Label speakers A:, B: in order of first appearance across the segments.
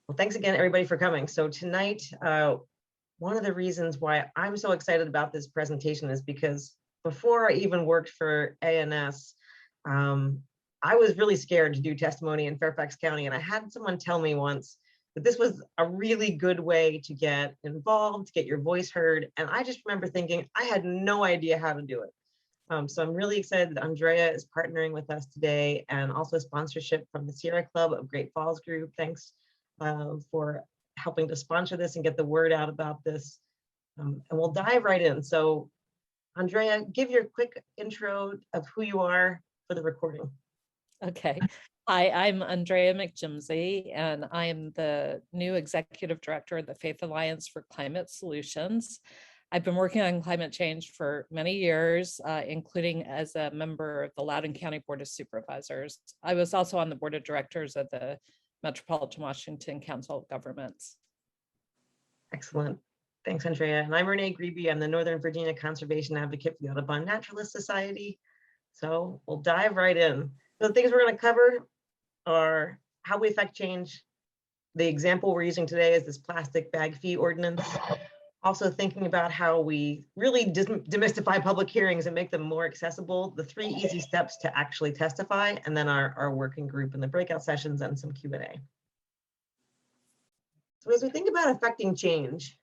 A: Well, thanks again, everybody, for coming. So tonight, one of the reasons why I'm so excited about this presentation is because before I even worked for ANS, I was really scared to do testimony in Fairfax County. And I had someone tell me once that this was a really good way to get involved, to get your voice heard. And I just remember thinking I had no idea how to do it. So I'm really excited that Andrea is partnering with us today, and also sponsorship from the Sierra Club of Great Falls Group. Thanks for helping to sponsor this and get the word out about this. And we'll dive right in. So Andrea, give your quick intro of who you are for the recording.
B: Okay. Hi, I'm Andrea McJimsey, and I am the new Executive Director of the Faith Alliance for Climate Solutions. I've been working on climate change for many years, including as a member of the Loudoun County Board of Supervisors. I was also on the Board of Directors of the Metropolitan Washington Council of Governments.
A: Excellent. Thanks, Andrea. And I'm Renee Grebe. I'm the Northern Virginia Conservation Advocate for the Audubon Naturalist Society. So we'll dive right in. So the things we're going to cover are how we affect change. The example we're using today is this plastic bag fee ordinance. Also thinking about how we really demystify public hearings and make them more accessible, the 3 easy steps to actually testify, and then our working group and the breakout sessions and some Q&A. So as we think about affecting change,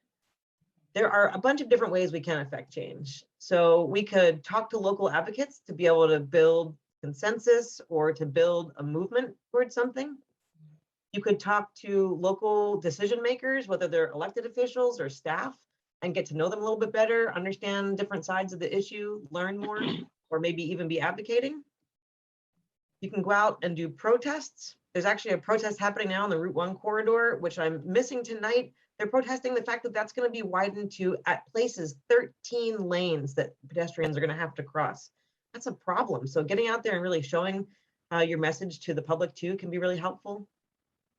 A: there are a bunch of different ways we can affect change. So we could talk to local advocates to be able to build consensus or to build a movement towards something. You could talk to local decision makers, whether they're elected officials or staff, and get to know them a little bit better, understand different sides of the issue, learn more, or maybe even be advocating. You can go out and do protests. There's actually a protest happening now on the Route 1 corridor, which I'm missing tonight. They're protesting the fact that that's going to be widened to, at places, 13 lanes that pedestrians are going to have to cross. That's a problem. So getting out there and really showing your message to the public too can be really helpful.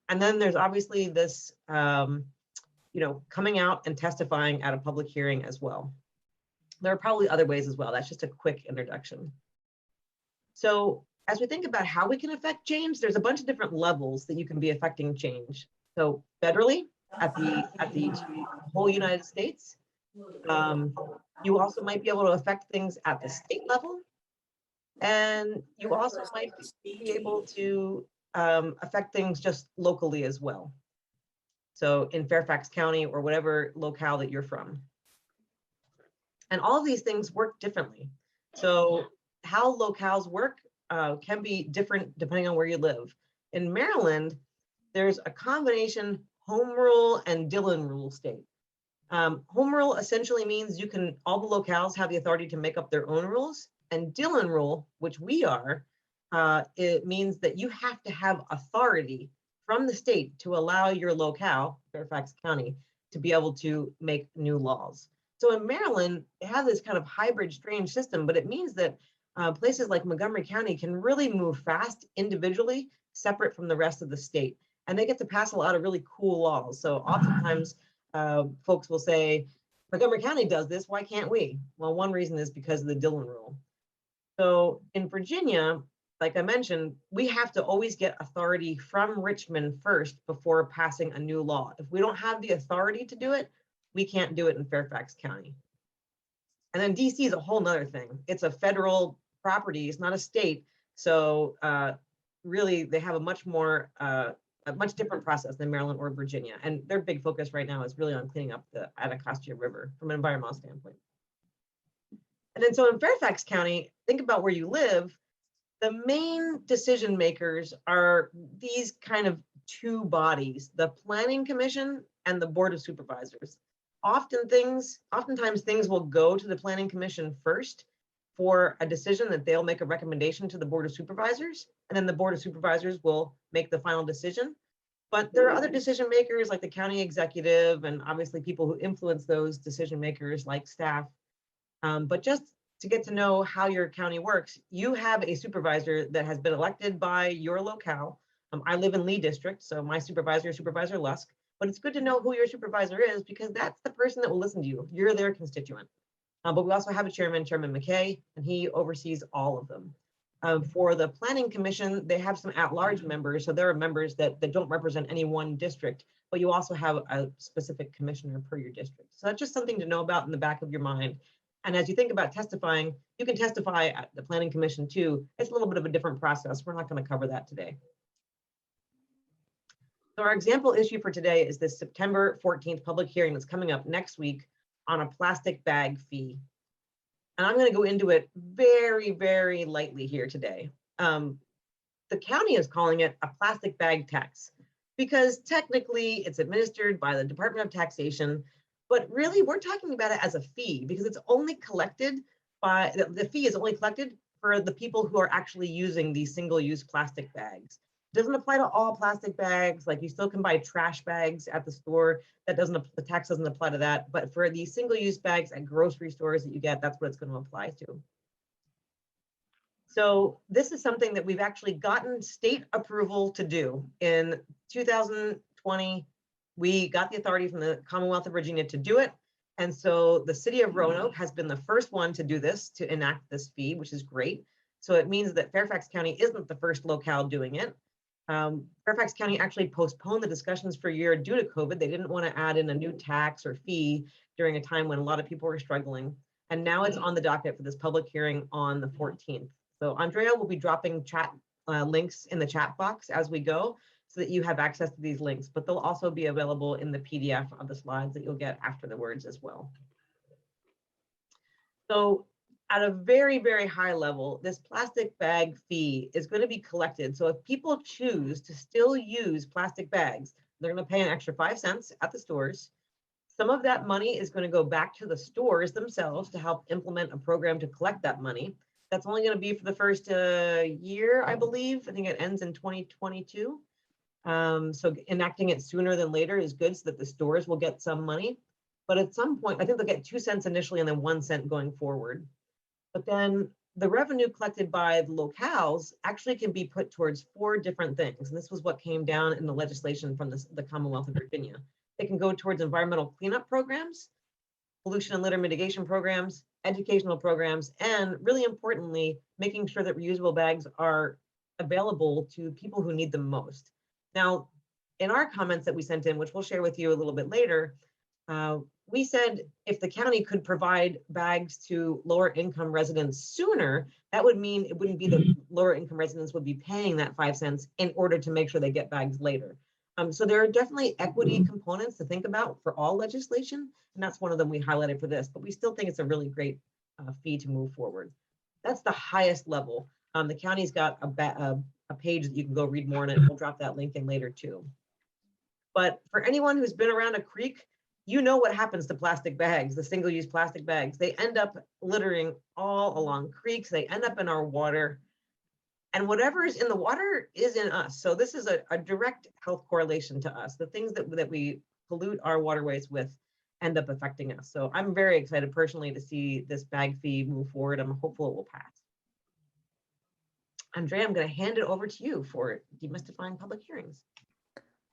A: And then there's obviously this, coming out and testifying at a public hearing as well. There are probably other ways as well. That's just a quick introduction. So as we think about how we can affect change, there's a bunch of different levels that you can be affecting change. So federally, at the whole United States, you also might be able to affect things at the state level. And you also might be able to affect things just locally as well. So in Fairfax County or whatever locale that you're from. And all of these things work differently. So how locales work can be different depending on where you live. In Maryland, there's a combination home rule and Dillon rule state. Home rule essentially means all the locales have the authority to make up their own rules. And Dillon rule, which we are, it means that you have to have authority from the state to allow your locale, Fairfax County, to be able to make new laws. So in Maryland, they have this kind of hybrid, strange system, but it means that places like Montgomery County can really move fast individually, separate from the rest of the state. And they get to pass a lot of really cool laws. So oftentimes folks will say, Montgomery County does this, why can't we? Well, one reason is because of the Dillon rule. So in Virginia, like I mentioned, we have to always get authority from Richmond first before passing a new law. If we don't have the authority to do it, we can't do it in Fairfax County. And then DC is a whole nother thing. It's a federal property, it's not a state. So really they have a much different process than Maryland or Virginia. And their big focus right now is really on cleaning up the Anacostia River from an environmental standpoint. And then so in Fairfax County, think about where you live. The main decision makers are these kind of 2 bodies, the Planning Commission and the Board of Supervisors. Oftentimes things will go to the Planning Commission first for a decision that they'll make a recommendation to the Board of Supervisors, and then the Board of Supervisors will make the final decision. But there are other decision makers like the county executive and obviously people who influence those decision makers like staff. But just to get to know how your county works, you have a supervisor that has been elected by your locale. I live in Lee District, so my supervisor is Supervisor Lusk, but it's good to know who your supervisor is because that's the person that will listen to you. You're their constituent. But we also have a chairman, Chairman McKay, and he oversees all of them. For the Planning Commission, they have some at-large members. So there are members that don't represent any one district, but you also have a specific commissioner per your district. So that's just something to know about in the back of your mind. And as you think about testifying, you can testify at the Planning Commission too. It's a little bit of a different process. We're not going to cover that today. So our example issue for today is this September 14th public hearing that's coming up next week on a plastic bag fee. And I'm going to go into it very, very lightly here today. The county is calling it a plastic bag tax because technically it's administered by the Department of Taxation, but really we're talking about it as a fee because it's only collected by, the fee is only collected for the people who are actually using these single-use plastic bags. It doesn't apply to all plastic bags. Like you still can buy trash bags at the store. That doesn't, the tax doesn't apply to that. But for these single-use bags at grocery stores that you get, that's what it's going to apply to. So this is something that we've actually gotten state approval to do. In 2020, we got the authority from the Commonwealth of Virginia to do it. And so the city of Roanoke has been the first one to do this, to enact this fee, which is great. So it means that Fairfax County isn't the first locale doing it. Fairfax County actually postponed the discussions for a year due to COVID. They didn't want to add in a new tax or fee during a time when a lot of people were struggling. And now it's on the docket for this public hearing on the 14th. So Andrea will be dropping chat links in the chat box as we go so that you have access to these links, but they'll also be available in the PDF of the slides that you'll get after the words as well. So at a very, very high level, this plastic bag fee is going to be collected. So if people choose to still use plastic bags, they're going to pay an extra 5 cents at the stores. Some of that money is going to go back to the stores themselves to help implement a program to collect that money. That's only going to be for the first year, I believe. I think it ends in 2022. So enacting it sooner than later is good so that the stores will get some money. But at some point, I think they'll get 2 cents initially and then 1 cent going forward. But then the revenue collected by the locales actually can be put towards 4 different things. And this was what came down in the legislation from the Commonwealth of Virginia. It can go towards environmental cleanup programs, pollution and litter mitigation programs, educational programs, and really importantly, making sure that reusable bags are available to people who need them most. Now, in our comments that we sent in, which we'll share with you a little bit later, we said if the county could provide bags to lower income residents sooner, that would mean it wouldn't be that lower income residents would be paying that 5 cents in order to make sure they get bags later. So there are definitely equity components to think about for all legislation, and that's one of them we highlighted for this, but we still think it's a really great fee to move forward. That's the highest level. The county's got a page that you can go read more on it. We'll drop that link in later too. But for anyone who's been around a creek, you know what happens to plastic bags, the single-use plastic bags. They end up littering all along creeks. They end up in our water. And whatever is in the water is in us. So this is a direct health correlation to us. The things that we pollute our waterways with end up affecting us. So I'm very excited personally to see this bag fee move forward. I'm hopeful it will pass. Andrea, I'm going to hand it over to you for demystifying public hearings.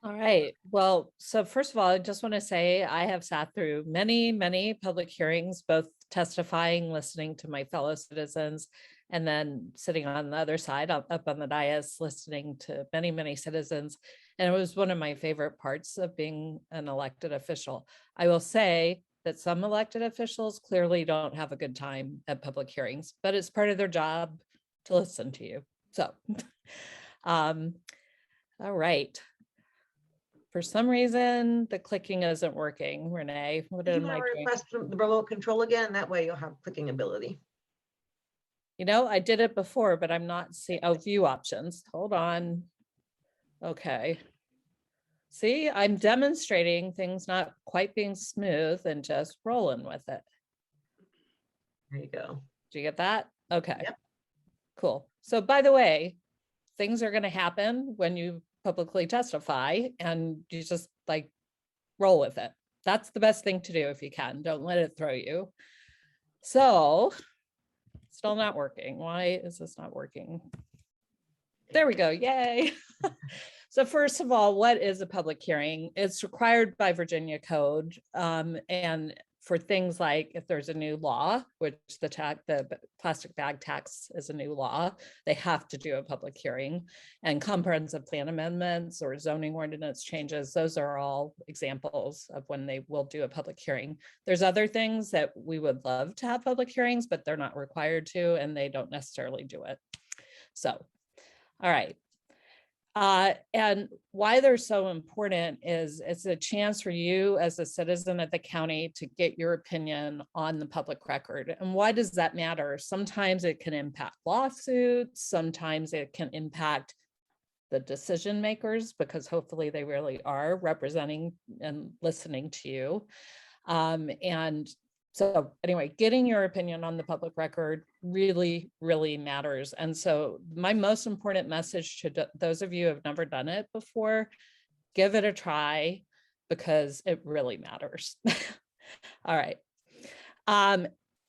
B: All right. Well, so first of all, I just want to say I have sat through many, many public hearings, both testifying, listening to my fellow citizens, and then sitting on the other side up on the dais, listening to many, many citizens. And it was one of my favorite parts of being an elected official. I will say that some elected officials clearly don't have a good time at public hearings, but it's part of their job to listen to you. So, all right. For some reason, the clicking isn't working. Renee, what am I doing?
A: Request from the remote control again. That way you'll have clicking ability.
B: You know, I did it before, but I'm not seeing, oh, view options. Hold on. Okay. See, I'm demonstrating things not quite being smooth and just rolling with it.
A: There you go.
B: Do you get that? Okay.
A: Yep.
B: Cool. So by the way, things are going to happen when you publicly testify and you just like roll with it. That's the best thing to do if you can. Don't let it throw you. So still not working. Why is this not working? There we go. Yay. So first of all, what is a public hearing? It's required by Virginia code. And for things like if there's a new law, which the plastic bag tax is a new law, they have to do a public hearing, and comprehensive plan amendments or zoning ordinance changes, those are all examples of when they will do a public hearing. There's other things that we would love to have public hearings, but they're not required to, and they don't necessarily do it. So, all right. And why they're so important is it's a chance for you as a citizen of the county to get your opinion on the public record. And why does that matter? Sometimes it can impact lawsuits, sometimes it can impact the decision makers, because hopefully they really are representing and listening to you. And so anyway, getting your opinion on the public record really, really matters. And so my most important message to those of you who have never done it before, give it a try, because it really matters. All right.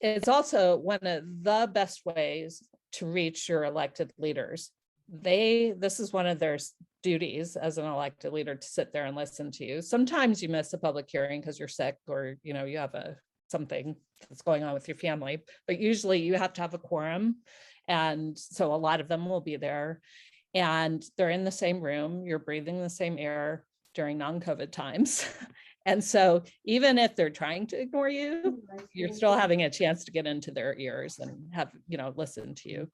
B: It's also one of the best ways to reach your elected leaders. This is one of their duties as an elected leader, to sit there and listen to you. Sometimes you miss a public hearing because you're sick, or you have something that's going on with your family, but usually you have to have a quorum. And so a lot of them will be there, and they're in the same room, you're breathing the same air during non-COVID times. And so even if they're trying to ignore you, you're still having a chance to get into their ears and have, listen to you.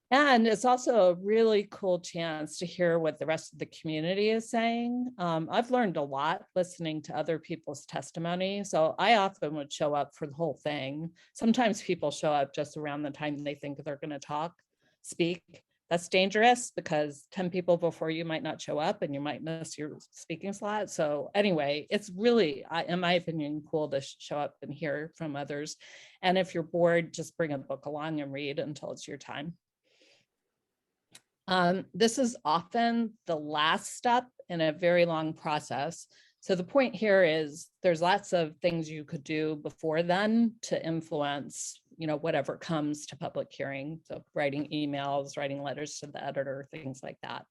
B: And it's also a really cool chance to hear what the rest of the community is saying. I've learned a lot listening to other people's testimony. So I often would show up for the whole thing. Sometimes people show up just around the time they think they're going to speak. That's dangerous, because 10 people before you might not show up and you might miss your speaking slot. So anyway, it's really, in my opinion, cool to show up and hear from others. And if you're bored, just bring a book along and read until it's your time. This is often the last step in a very long process. So the point here is there's lots of things you could do before then to influence, whatever comes to public hearing. So writing emails, writing letters to the editor, things like that.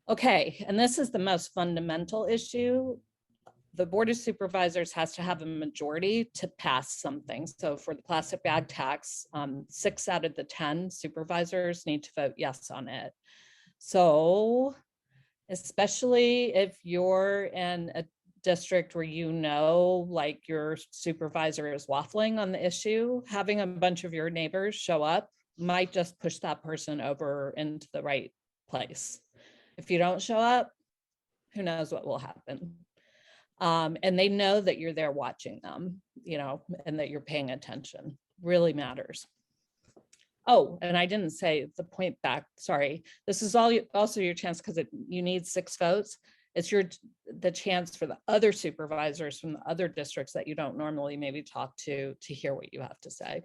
B: Okay, and this is the most fundamental issue. The Board of Supervisors has to have a majority to pass something. So for the plastic bag tax, 6 out of the 10 supervisors need to vote yes on it. So especially if you're in a district where like your supervisor is waffling on the issue, having a bunch of your neighbors show up might just push that person over into the right place. If you don't show up, who knows what will happen. And they know that you're there watching them, and that you're paying attention. Really matters. Oh, and I didn't say the point back, sorry. This is also your chance, because you need 6 votes. It's the chance for the other supervisors from the other districts that you don't normally maybe talk to hear what you have to say.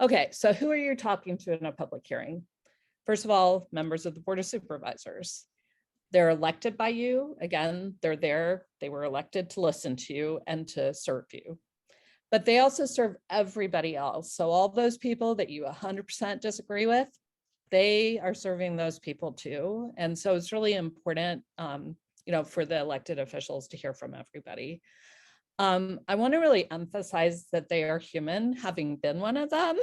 B: Okay, so who are you talking to in a public hearing? First of all, members of the Board of Supervisors. They're elected by you. Again, they're there. They were elected to listen to you and to serve you. But they also serve everybody else. So all those people that you 100% disagree with, they are serving those people too. And so it's really important, for the elected officials to hear from everybody. I want to really emphasize that they are human, having been one of them.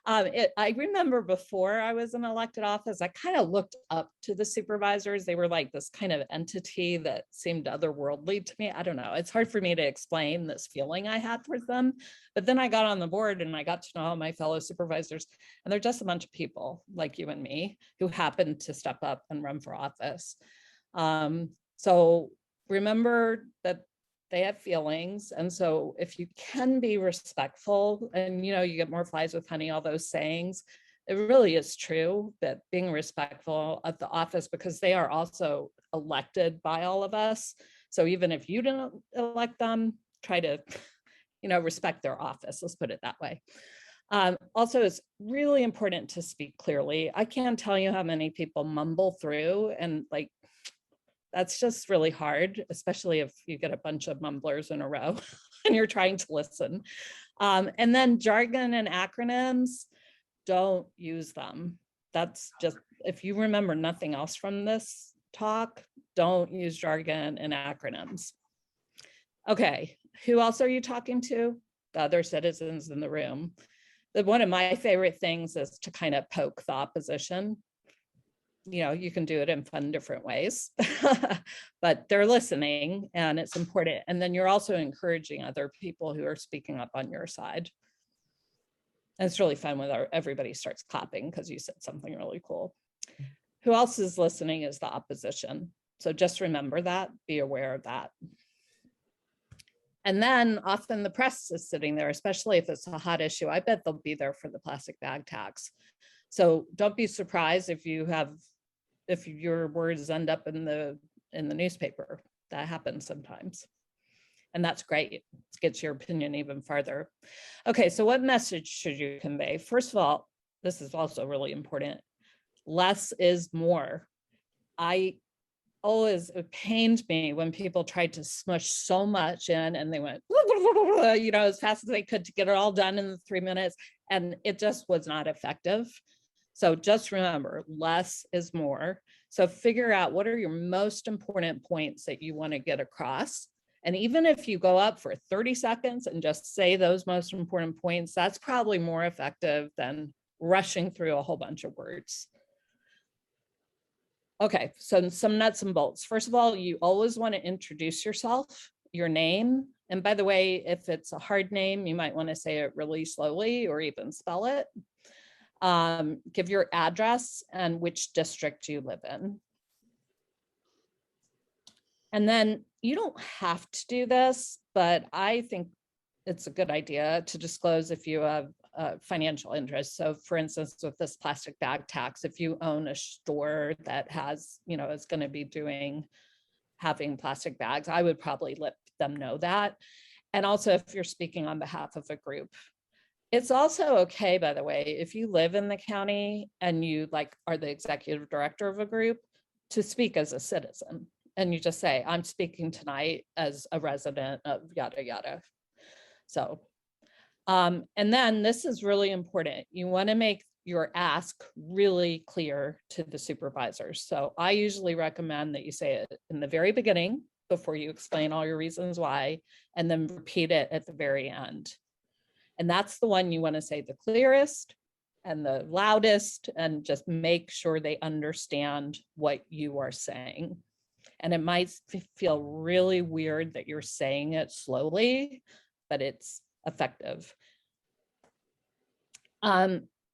B: I remember before I was in elected office, I kind of looked up to the supervisors. They were like this kind of entity that seemed otherworldly to me. I don't know. It's hard for me to explain this feeling I had towards them. But then I got on the board and I got to know all my fellow supervisors, and they're just a bunch of people like you and me who happened to step up and run for office. So remember that they have feelings. And so if you can be respectful, and you get more flies with honey, all those sayings, it really is true that being respectful of the office, because they are also elected by all of us. So even if you didn't elect them, try to, respect their office. Let's put it that way. Also, it's really important to speak clearly. I can't tell you how many people mumble through, and that's just really hard, especially if you get a bunch of mumblers in a row and you're trying to listen. And then jargon and acronyms, don't use them. That's just, if you remember nothing else from this talk, don't use jargon and acronyms. Okay, who else are you talking to? The other citizens in the room. One of my favorite things is to kind of poke the opposition. You know, you can do it in fun, different ways, but they're listening and it's important. And then you're also encouraging other people who are speaking up on your side. And it's really fun when everybody starts clapping because you said something really cool. Who else is listening is the opposition. So just remember that, be aware of that. And then often the press is sitting there, especially if it's a hot issue. I bet they'll be there for the plastic bag tax. So don't be surprised if your words end up in the newspaper. That happens sometimes. And that's great. It gets your opinion even farther. Okay, so what message should you convey? First of all, this is also really important. Less is more. It pained me when people tried to smush so much in and they went, you know, as fast as they could to get it all done in the 3 minutes. And it just was not effective. So just remember, less is more. So figure out what are your most important points that you want to get across. And even if you go up for 30 seconds and just say those most important points, that's probably more effective than rushing through a whole bunch of words. Okay, so some nuts and bolts. First of all, you always want to introduce yourself, your name. And by the way, if it's a hard name, you might want to say it really slowly or even spell it. Give your address and which district you live in. And then you don't have to do this, but I think it's a good idea to disclose if you have financial interest. So for instance, with this plastic bag tax, if you own a store that has, you know, is going to be having plastic bags, I would probably let them know that. And also if you're speaking on behalf of a group. It's also okay, by the way, if you live in the county and you are the executive director of a group, to speak as a citizen. And you just say, I'm speaking tonight as a resident of yada, yada. So, and then this is really important. You want to make your ask really clear to the supervisors. So I usually recommend that you say it in the very beginning before you explain all your reasons why, and then repeat it at the very end. And that's the one you want to say the clearest and the loudest, and just make sure they understand what you are saying. And it might feel really weird that you're saying it slowly, but it's effective.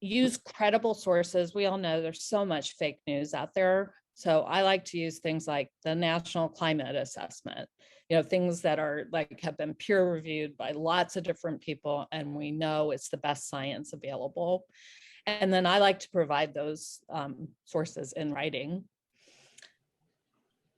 B: Use credible sources. We all know there's so much fake news out there. So I like to use things like the National Climate Assessment, you know, things that are have been peer reviewed by lots of different people, and we know it's the best science available. And then I like to provide those sources in writing.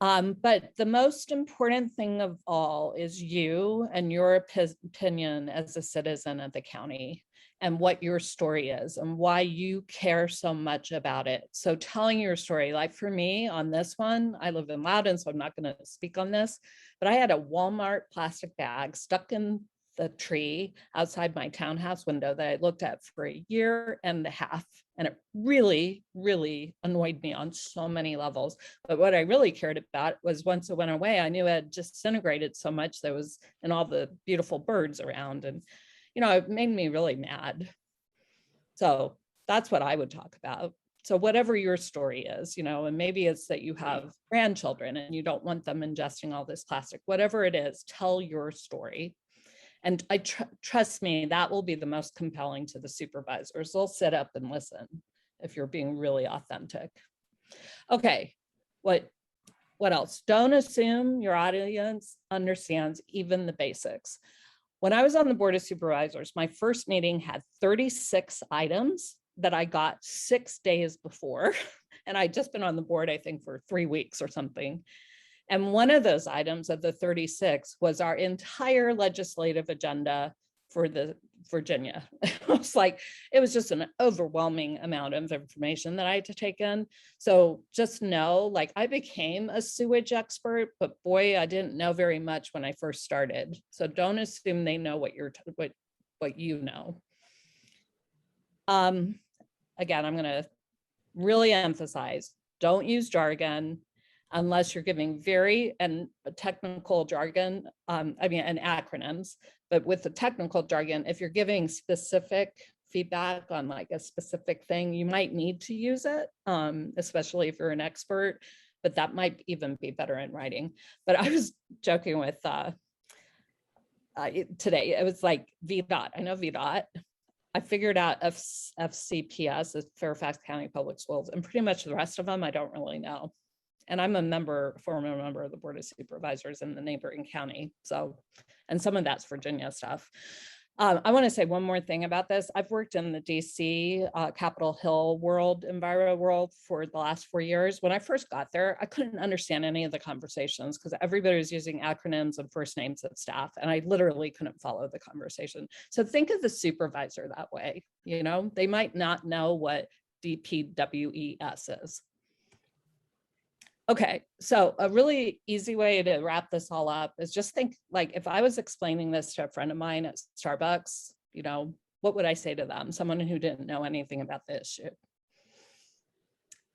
B: But the most important thing of all is you and your opinion as a citizen of the county, and what your story is and why you care so much about it. So telling your story, like for me on this one, I live in Loudon, so I'm not going to speak on this, but I had a Walmart plastic bag stuck in the tree outside my townhouse window that I looked at for a year and a half. And it really, really annoyed me on so many levels. But what I really cared about was once it went away, I knew it had disintegrated so much that was in all the beautiful birds around. And, you know, it made me really mad. So that's what I would talk about. So whatever your story is, you know, and maybe it's that you have grandchildren and you don't want them ingesting all this plastic, whatever it is, tell your story. And I trust me, that will be the most compelling to the supervisors. They'll sit up and listen if you're being really authentic. Okay, what else? Don't assume your audience understands even the basics. When I was on the Board of Supervisors, my first meeting had 36 items that I got 6 days before. And I'd just been on the board, I think, for 3 weeks or something. And one of those items of the 36 was our entire legislative agenda for the Virginia. It was just an overwhelming amount of information that I had to take in. So just know, I became a sewage expert, but boy, I didn't know very much when I first started. So don't assume they know what you know. Again, I'm going to really emphasize, don't use jargon. unless you're giving very and technical jargon, and acronyms, but with the technical jargon, if you're giving specific feedback on like a specific thing, you might need to use it, especially if you're an expert, but that might even be better in writing. But I was joking with today, it was like VDOT. I know VDOT. I figured out FCPS is Fairfax County Public Schools, and pretty much the rest of them I don't really know. And I'm a former member of the Board of Supervisors in the neighboring county. So, and some of that's Virginia stuff. I want to say one more thing about this. I've worked in the DC, Capitol Hill world, Enviro world for the last 4 years. When I first got there, I couldn't understand any of the conversations because everybody was using acronyms and first names of staff, and I literally couldn't follow the conversation. So think of the supervisor that way. You know, they might not know what DPWES is. Okay, so a really easy way to wrap this all up is just think, like, if I was explaining this to a friend of mine at Starbucks, you know, what would I say to them? Someone who didn't know anything about the issue.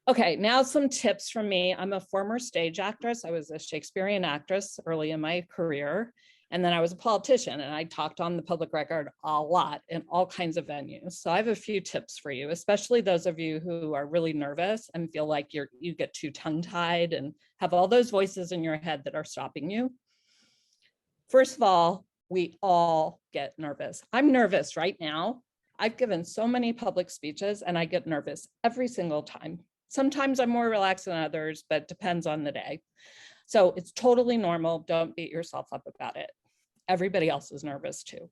B: Okay, now some tips from me. I'm a former stage actress. I was a Shakespearean actress early in my career. And then I was a politician, and I talked on the public record a lot in all kinds of venues. So I have a few tips for you, especially those of you who are really nervous and feel like you get too tongue-tied and have all those voices in your head that are stopping you. First of all, we all get nervous. I'm nervous right now. I've given so many public speeches and I get nervous every single time. Sometimes I'm more relaxed than others, but it depends on the day. So it's totally normal. Don't beat yourself up about it. Everybody else is nervous too.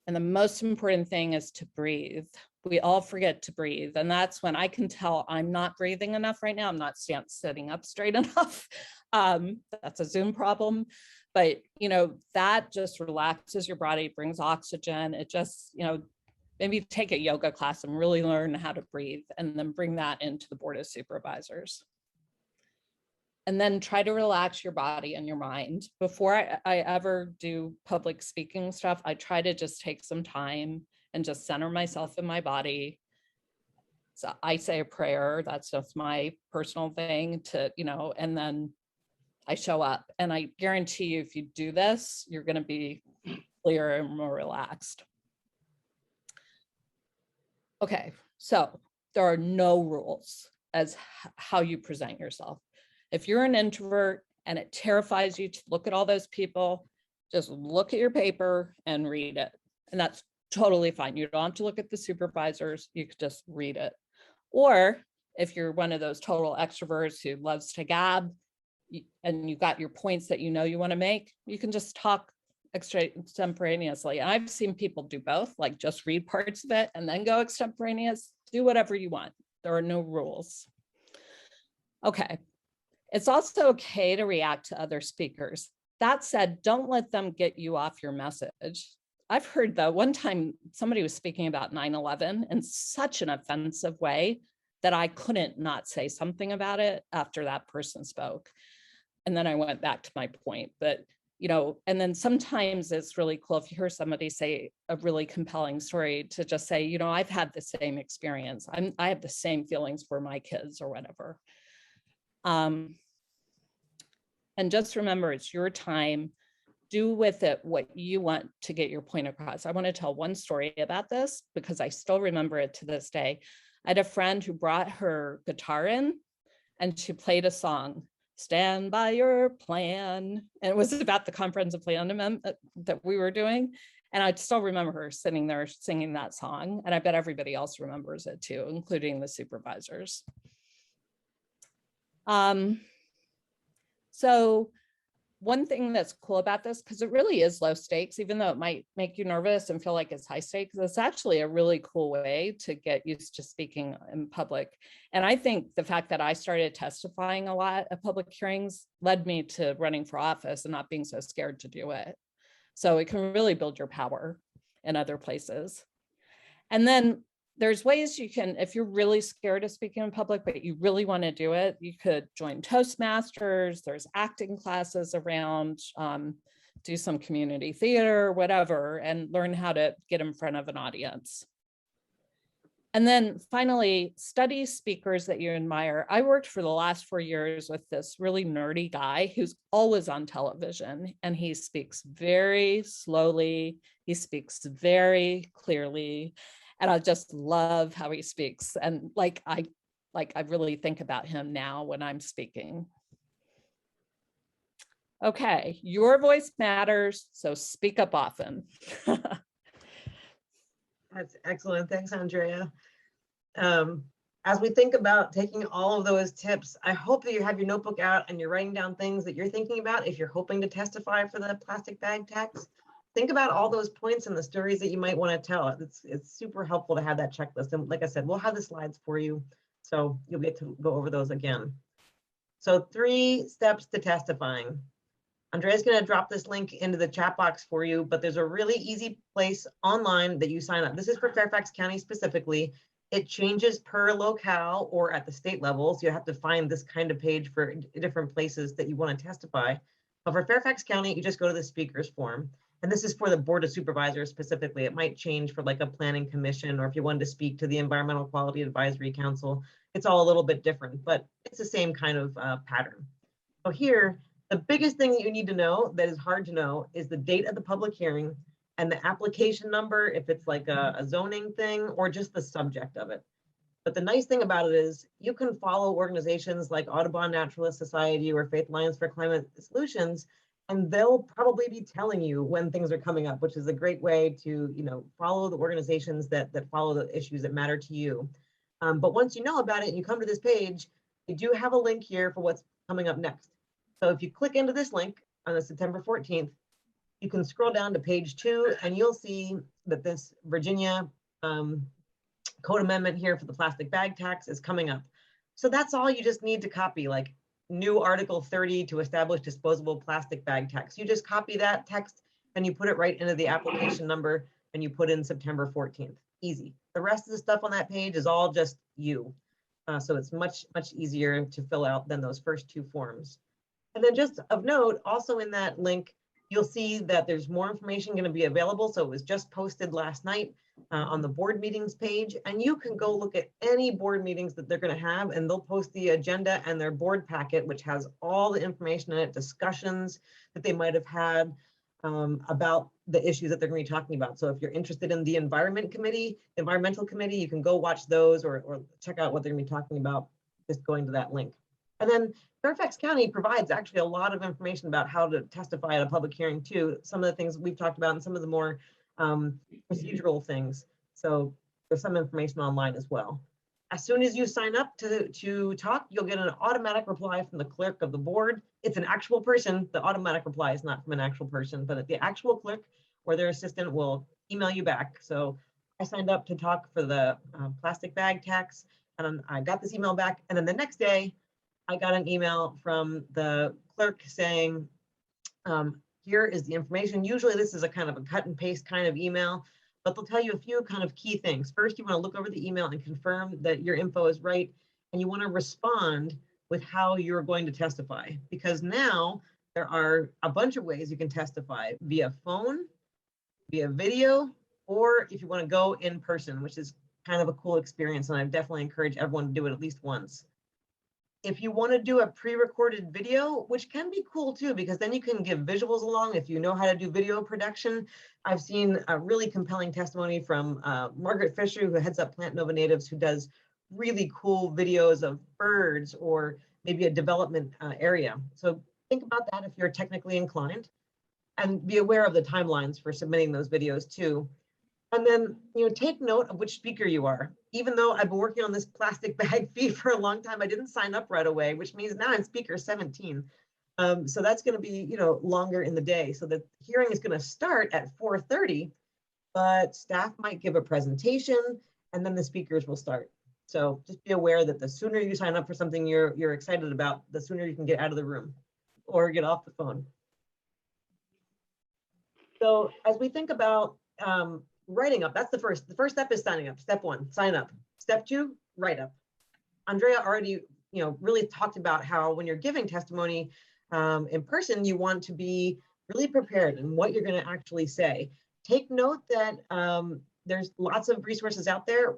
B: And the most important thing is to breathe. We all forget to breathe. And that's when I can tell I'm not breathing enough right now. I'm not sitting up straight enough. That's a Zoom problem. But, you know, that just relaxes your body, brings oxygen. It just, you know, maybe take a yoga class and really learn how to breathe, and then bring that into the Board of Supervisors. And then try to relax your body and your mind. Before I ever do public speaking stuff, I try to just take some time and just center myself in my body. So I say a prayer, that's just my personal thing to, you know, and then I show up. And I guarantee you, if you do this, you're going to be clearer and more relaxed. Okay, so there are no rules as how you present yourself. If you're an introvert and it terrifies you to look at all those people, just look at your paper and read it. And that's totally fine. You don't have to look at the supervisors, you could just read it. Or if you're one of those total extroverts who loves to gab and you've got your points that you know you want to make, you can just talk extemporaneously. And I've seen people do both, like just read parts of it and then go extemporaneous. Do whatever you want. There are no rules. Okay. It's also okay to react to other speakers. That said, don't let them get you off your message. I've heard though, one time somebody was speaking about 9/11 in such an offensive way that I couldn't not say something about it after that person spoke. And then I went back to my point, but you know, and then sometimes it's really cool if you hear somebody say a really compelling story to just say, you know, I've had the same experience. I have the same feelings for my kids or whatever. And just remember, it's your time. Do with it what you want to get your point across. I want to tell one story about this because I still remember it to this day. I had a friend who brought her guitar in and she played a song, Stand by Your Plan. And it was about the comprehensive plan amendment that we were doing. And I still remember her sitting there singing that song. And I bet everybody else remembers it too, including the supervisors. So one thing that's cool about this, because it really is low stakes, even though it might make you nervous and feel like it's high stakes, it's actually a really cool way to get used to speaking in public. And I think the fact that I started testifying a lot at public hearings led me to running for office and not being so scared to do it. So it can really build your power in other places. And then there's ways you can, if you're really scared of speaking in public, but you really want to do it, you could join Toastmasters, there's acting classes around, do some community theater, whatever, and learn how to get in front of an audience. And then finally, study speakers that you admire. I worked for the last 4 years with this really nerdy guy who's always on television, and he speaks very slowly. He speaks very clearly, and I just love how he speaks. And I really think about him now when I'm speaking. Okay, your voice matters, so speak up often.
A: That's excellent. Thanks, Andrea. As we think about taking all of those tips, I hope that you have your notebook out and you're writing down things that you're thinking about. If you're hoping to testify for the plastic bag tax, think about all those points and the stories that you might want to tell. It's super helpful to have that checklist. And like I said, we'll have the slides for you, so you'll get to go over those again. So 3 steps to testifying. Andrea's going to drop this link into the chat box for you, but there's a really easy place online that you sign up. This is for Fairfax County specifically. It changes per locale or at the state level, so you have to find this kind of page for different places that you want to testify. But for Fairfax County, you just go to the speakers form. And this is for the Board of Supervisors specifically. It might change for like a planning commission, or if you wanted to speak to the Environmental Quality Advisory Council. It's all a little bit different, but it's the same kind of pattern. So here, the biggest thing that you need to know that is hard to know is the date of the public hearing and the application number, if it's like a zoning thing or just the subject of it. But the nice thing about it is you can follow organizations like Audubon Naturalist Society or Faith Alliance for Climate Solutions, and they'll probably be telling you when things are coming up, which is a great way to, follow the organizations that follow the issues that matter to you. But once you know about it and you come to this page, you do have a link here for what's coming up next. So if you click into this link on the September 14th, you can scroll down to page 2 and you'll see that this Virginia code amendment here for the plastic bag tax is coming up. So that's all you just need to copy, like new Article 30 to establish disposable plastic bag tax. You just copy that text and you put it right into the application number and you put in September 14th. Easy. The rest of the stuff on that page is all just you. So it's much, much easier to fill out than those first 2 forms. And then just of note, also in that link, you'll see that there's more information going to be available. So it was just posted last night on the board meetings page, and you can go look at any board meetings that they're going to have, and they'll post the agenda and their board packet, which has all the information in it, discussions that they might have had about the issues that they're going to be talking about. So if you're interested in the environmental committee, you can go watch those or check out what they're going to be talking about just going to that link. And then Fairfax County provides actually a lot of information about how to testify at a public hearing too. Some of the things we've talked about and some of the more procedural things. So there's some information online as well. As soon as you sign up to talk, you'll get an automatic reply from the clerk of the board. It's an actual person. The automatic reply is not from an actual person, but the actual clerk or their assistant will email you back. So I signed up to talk for the plastic bag tax, and I got this email back. And then the next day, I got an email from the clerk saying, here is the information. Usually this is a kind of a cut and paste kind of email, but they'll tell you a few kind of key things. First, you want to look over the email and confirm that your info is right, and you want to respond with how you're going to testify, because now there are a bunch of ways you can testify: via phone, via video, or if you want to go in person, which is kind of a cool experience, and I definitely encourage everyone to do it at least once. If you want to do a pre-recorded video, which can be cool too, because then you can give visuals along if you know how to do video production. I've seen a really compelling testimony from Margaret Fisher, who heads up Plant Nova Natives, who does really cool videos of birds or maybe a development area. So think about that if you're technically inclined, and be aware of the timelines for submitting those videos too. And then, take note of which speaker you are. Even though I've been working on this plastic bag fee for a long time, I didn't sign up right away, which means now I'm speaker 17. So that's going to be, longer in the day. So the hearing is going to start at 4:30, but staff might give a presentation and then the speakers will start. So just be aware that the sooner you sign up for something you're excited about, the sooner you can get out of the room or get off the phone. So as we think about writing up, that's the first step is signing up. Step 1, sign up. Step 2, write up. Andrea already, really talked about how when you're giving testimony in person, you want to be really prepared in what you're going to actually say. Take note that there's lots of resources out there.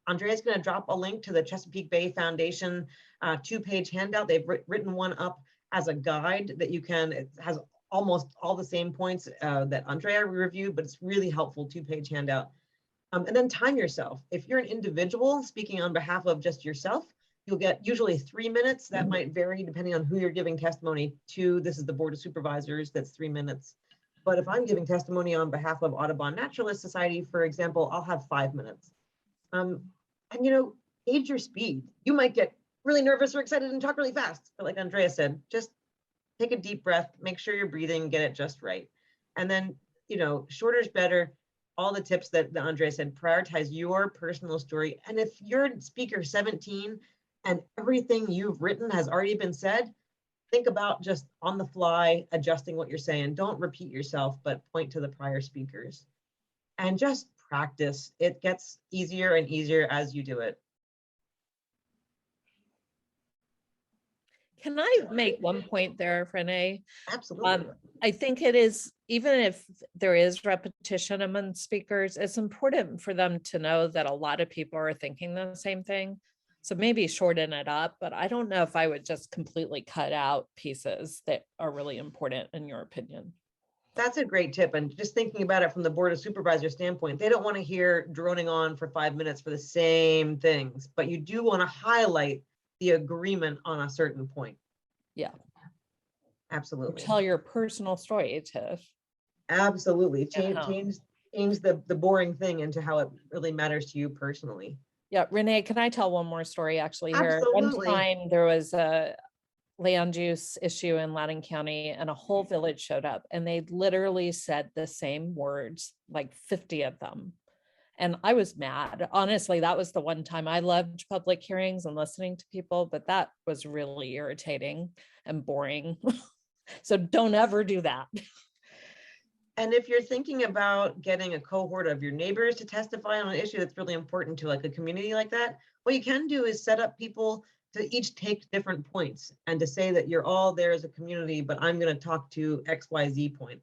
A: Andrea's going to drop a link to the Chesapeake Bay Foundation 2-page handout. They've written one up as a guide that you can, it has almost all the same points that Andrea reviewed, but it's really helpful 2-page handout. And then time yourself. If you're an individual speaking on behalf of just yourself, you'll get usually 3 minutes. That might vary depending on who you're giving testimony to. This is the Board of Supervisors, that's 3 minutes. But if I'm giving testimony on behalf of Audubon Naturalist Society, for example, I'll have 5 minutes. And you know, gauge your speed. You might get really nervous or excited and talk really fast. But like Andrea said, just take a deep breath, make sure you're breathing, get it just right. And then, you know, shorter is better. All the tips that Andrea said, prioritize your personal story. And if you're speaker 17 and everything you've written has already been said, think about just on the fly, adjusting what you're saying. Don't repeat yourself, but point to the prior speakers. And just practice. It gets easier and easier as you do it.
B: Can I make one point there, Renee?
A: Absolutely.
B: I think it is, even if there is repetition among speakers, it's important for them to know that a lot of people are thinking the same thing. So maybe shorten it up, but I don't know if I would just completely cut out pieces that are really important in your opinion.
A: That's a great tip. And just thinking about it from the Board of Supervisors standpoint, they don't want to hear droning on for 5 minutes for the same things, but you do want to highlight the agreement on a certain point.
B: Yeah.
A: Absolutely.
B: Tell your personal story, Tiff.
A: Absolutely. Change the boring thing into how it really matters to you personally.
B: Yeah, Renee, can I tell one more story actually here?
A: Absolutely.
B: One time there was a land use issue in Loudoun County and a whole village showed up and they literally said the same words, like 50 of them. And I was mad. Honestly, that was the one time I loved public hearings and listening to people, but that was really irritating and boring. So don't ever do that.
A: And if you're thinking about getting a cohort of your neighbors to testify on an issue that's really important to like a community like that, what you can do is set up people to each take different points and to say that you're all there as a community, but I'm going to talk to XYZ point.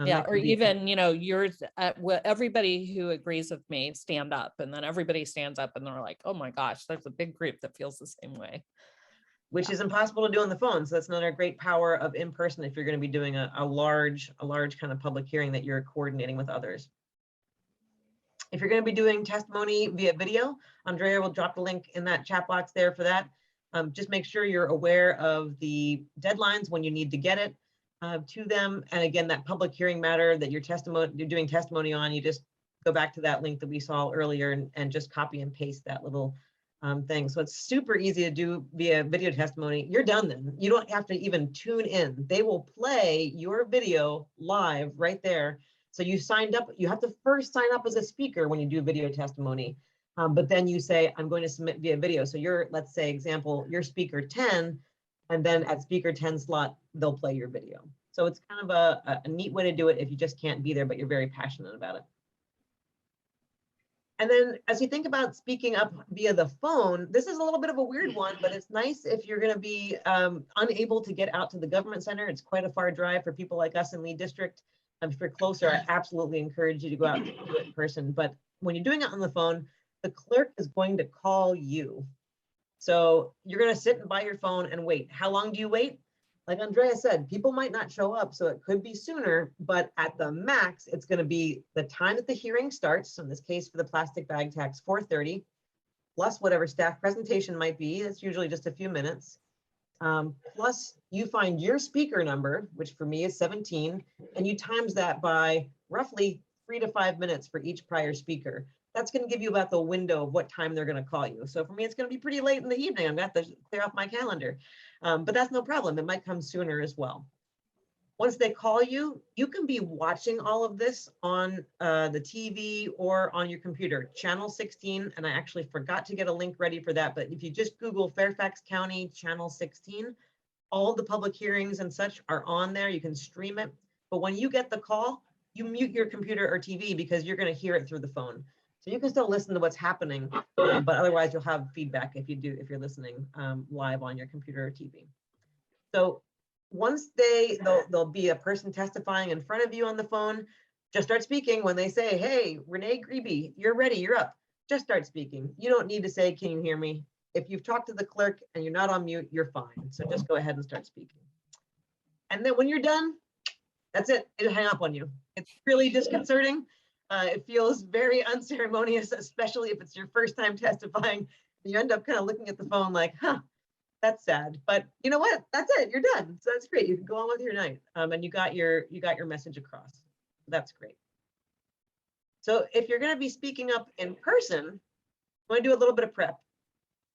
B: Yeah, or even, you know, yours, everybody who agrees with me stand up, and then everybody stands up and they're like, oh my gosh, there's a big group that feels the same way.
A: Which is impossible to do on the phone. So that's another great power of in person if you're going to be doing a large kind of public hearing that you're coordinating with others. If you're going to be doing testimony via video, Andrea will drop the link in that chat box there for that. Just make sure you're aware of the deadlines when you need to get it to them. And again, that public hearing matter that you're doing testimony on, you just go back to that link that we saw earlier and just copy and paste that little thing. So it's super easy to do via video testimony. You're done then. You don't have to even tune in. They will play your video live right there. So you signed up. You have to first sign up as a speaker when you do video testimony. But then you say, I'm going to submit via video. So you're, let's say, example, you're speaker 10, and then at speaker 10 slot, they'll play your video. So it's kind of a neat way to do it if you just can't be there, but you're very passionate about it. And then as you think about speaking up via the phone, this is a little bit of a weird one, but it's nice if you're going to be unable to get out to the government center. It's quite a far drive for people like us in Lee District. If you're closer, I absolutely encourage you to go out and do it in person. But when you're doing it on the phone, the clerk is going to call you. So you're going to sit by your phone and wait. How long do you wait? Like Andrea said, people might not show up, so it could be sooner, but at the max, it's going to be the time that the hearing starts. So in this case, for the plastic bag tax, 4:30, plus whatever staff presentation might be. It's usually just a few minutes. Plus you find your speaker number, which for me is 17, and you times that by roughly 3 to 5 minutes for each prior speaker. That's going to give you about the window of what time they're going to call you. So for me, it's going to be pretty late in the evening. I'm going to have to clear off my calendar, but that's no problem. It might come sooner as well. Once they call you, you can be watching all of this on the TV or on your computer, channel 16. And I actually forgot to get a link ready for that. But if you just Google Fairfax County channel 16, all the public hearings and such are on there. You can stream it. But when you get the call, you mute your computer or TV because you're going to hear it through the phone. So you can still listen to what's happening, but otherwise you'll have feedback if you're listening live on your computer or TV. So once there'll be a person testifying in front of you on the phone, just start speaking. When they say, hey, Renee Grebe, you're ready, you're up. just start speaking. You don't need to say, can you hear me? If you've talked to the clerk and you're not on mute, you're fine. So just go ahead and start speaking. And then when you're done, that's it. It'll hang up on you. It's really disconcerting. It feels very unceremonious, especially if it's your first time testifying. You end up kind of looking at the phone like, huh, that's sad. But you know what? That's it. You're done. So that's great. You can go on with your night. And you got your message across. That's great. So if you're going to be speaking up in person, you want to do a little bit of prep.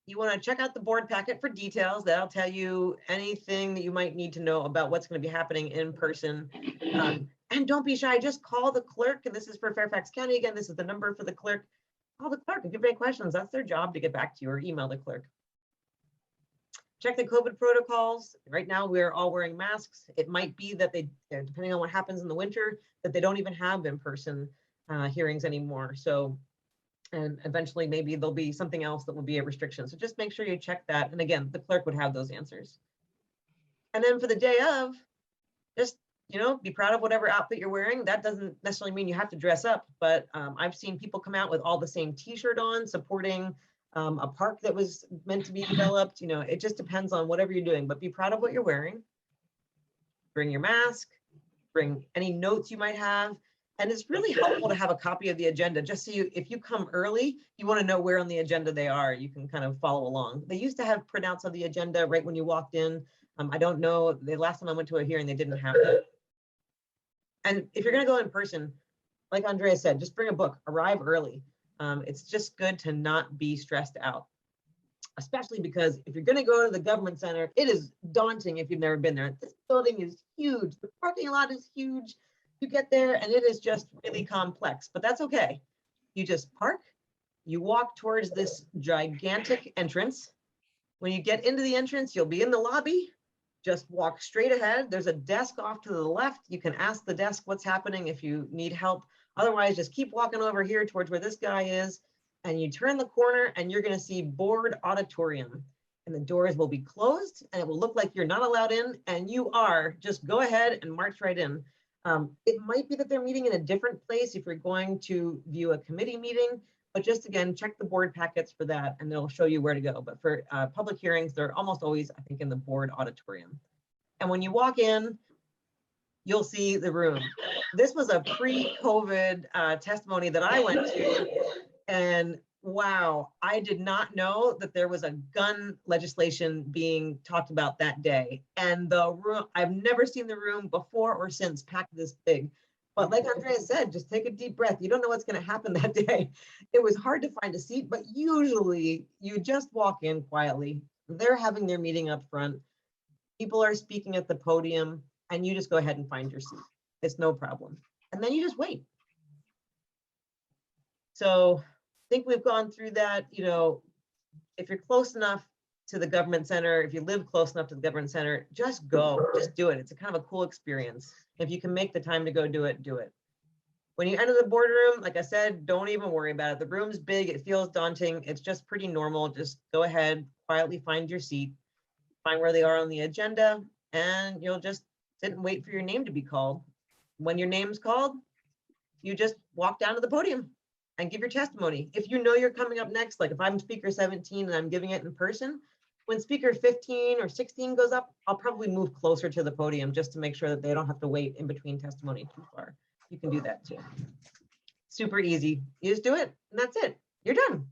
A: You want to check out the board packet for details. That'll tell you anything that you might need to know about what's going to be happening in person. And don't be shy, just call the clerk. And this is for Fairfax County. Again, this is the number for the clerk. Call the clerk if you have any questions. That's their job to get back to you, or email the clerk. Check the COVID protocols. Right now, we're all wearing masks. It might be that they, depending on what happens in the winter, that they don't even have in-person hearings anymore. So, and eventually maybe there'll be something else that will be a restriction. So just make sure you check that. And again, the clerk would have those answers. And then for the day of, just, be proud of whatever outfit you're wearing. That doesn't necessarily mean you have to dress up, but I've seen people come out with all the same t-shirt on, supporting a park that was meant to be developed. It just depends on whatever you're doing, but be proud of what you're wearing. Bring your mask, bring any notes you might have. And it's really helpful to have a copy of the agenda, just so if you come early, you want to know where on the agenda they are. You can kind of follow along. They used to have printouts of the agenda right when you walked in. I don't know, the last time I went to a hearing, they didn't have that. And if you're going to go in person, like Andrea said, just bring a book, arrive early. It's just good to not be stressed out, especially because if you're going to go to the government center, it is daunting if you've never been there. This building is huge. The parking lot is huge. You get there and it is just really complex, but that's okay. You just park, you walk towards this gigantic entrance. When you get into the entrance, you'll be in the lobby. Just walk straight ahead. There's a desk off to the left. You can ask the desk what's happening if you need help. Otherwise, just keep walking over here towards where this guy is, and you turn the corner and you're going to see board auditorium. And the doors will be closed and it will look like you're not allowed in, and you are. Just go ahead and march right in. It might be that they're meeting in a different place if you're going to view a committee meeting, but just again, check the board packets for that and they'll show you where to go. But for public hearings, they're almost always, I think, in the board auditorium. And when you walk in, you'll see the room. This was a pre-COVID testimony that I went to, and wow, I did not know that there was a gun legislation being talked about that day. And the room, I've never seen the room before or since packed this big. But like Andrea said, just take a deep breath. You don't know what's going to happen that day. It was hard to find a seat, but usually you just walk in quietly. They're having their meeting up front. People are speaking at the podium, and you just go ahead and find your seat. It's no problem. And then you just wait. So I think we've gone through that. If you're close enough to the government center, if you live close enough to the government center, just go, just do it. It's a kind of a cool experience. If you can make the time to go do it, do it. When you enter the boardroom, like I said, don't even worry about it. The room's big, it feels daunting. It's just pretty normal. Just go ahead, quietly find your seat, find where they are on the agenda, and you'll just sit and wait for your name to be called. When your name's called, you just walk down to the podium and give your testimony. If you know you're coming up next, like if I'm speaker 17 and I'm giving it in person, when speaker 15 or 16 goes up, I'll probably move closer to the podium just to make sure that they don't have to wait in between testimony too far. You can do that too. Super easy. You just do it and that's it. You're done.